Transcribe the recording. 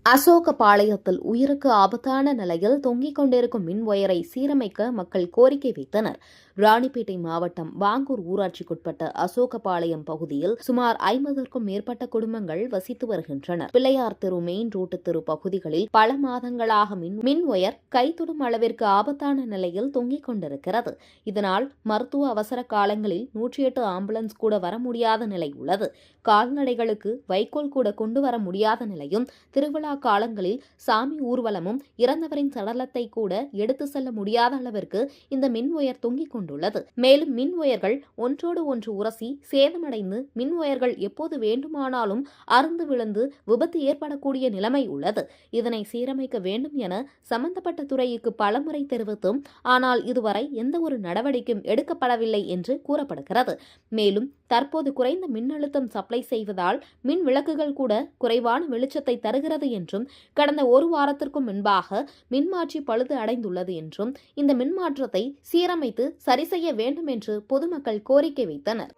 அசோகபாளையத்தில் உயிருக்கு ஆபத்தான நிலையில் தொங்கிக் கொண்டிருக்கும் மின் ஒயரை சீரமைக்க மக்கள் கோரிக்கை வைத்தனர். ராணிப்பேட்டை மாவட்டம் வாங்கூர் ஊராட்சிக்குட்பட்ட அசோகபாளையம் பகுதியில் சுமார் 50க்கும் மேற்பட்ட குடும்பங்கள் வசித்து வருகின்றனர். பிள்ளையார் தெரு, மெயின் ரோட்டு தெரு பகுதிகளில் பல மாதங்களாக மின் ஒயர் கைத்தொடும் அளவிற்கு ஆபத்தான நிலையில் தொங்கிக் கொண்டிருக்கிறது. இதனால் மருத்துவ அவசர காலங்களில் 108 ஆம்புலன்ஸ் கூட வர முடியாத நிலை உள்ளது. கால்நடைகளுக்கு வைக்கோல் கூட கொண்டு வர முடியாத நிலையும், திருவிழா காலங்களில் சாமி ஊர்வலமும் இறந்தவரின் சடலத்தை கூட எடுத்து செல்ல முடியாத அளவிற்கு இந்த மின் ஒயர் தொங்கிக் கொண்டுள்ளது. மேலும் மின் ஒயர்கள் ஒன்றோடு ஒன்று உரசி சேதமடைந்து மின் ஒயர்கள் எப்போது வேண்டுமானாலும் அறுந்து விழுந்து விபத்து ஏற்படக்கூடிய நிலைமை உள்ளது. இதனை சீரமைக்க வேண்டும் என சம்பந்தப்பட்ட துறைக்கு பலமுறை தெரிவித்தும் ஆனால் இதுவரை எந்த ஒரு நடவடிக்கையும் எடுக்கப்படவில்லை என்று கூறப்படுகிறது. மேலும் தற்போது குறைந்த மின்னழுத்தம் சப்ளை செய்வதால் மின் விளக்குகள் கூட குறைவான வெளிச்சத்தை தருகிறது என்றும், கடந்த ஒரு வாரத்திற்கும் முன்பாக மின்மாற்றி பழுது அடைந்துள்ளது என்றும், இந்த மின்மாற்றத்தை சீரமைத்து சரி செய்ய வேண்டும் என்று பொதுமக்கள் கோரிக்கை வைத்தனர்.